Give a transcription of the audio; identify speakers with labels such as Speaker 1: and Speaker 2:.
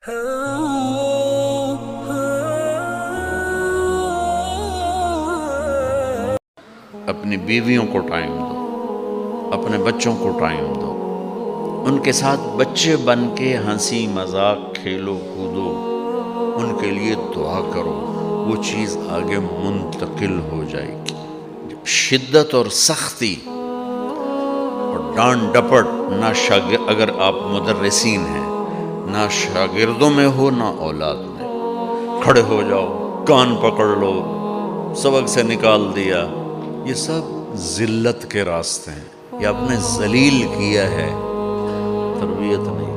Speaker 1: अपनी बीवियों को टाइम दो, अपने बच्चों को टाइम दो, उनके साथ बच्चे बन के हंसी मजाक खेलो कूदो, उनके लिए दुआ करो, वो चीज़ आगे मुंतकिल हो जाएगी। जब शिद्दत और सख्ती और डांट डपट ना अगर आप मुदर्रिसीन हैं, ना शागिर्दों में हो ना औलाद में, खड़े हो जाओ, कान पकड़ लो, सबक से निकाल दिया, ये सब ज़िल्लत के रास्ते हैं। ये आपने जलील किया है, तरबियत नहीं।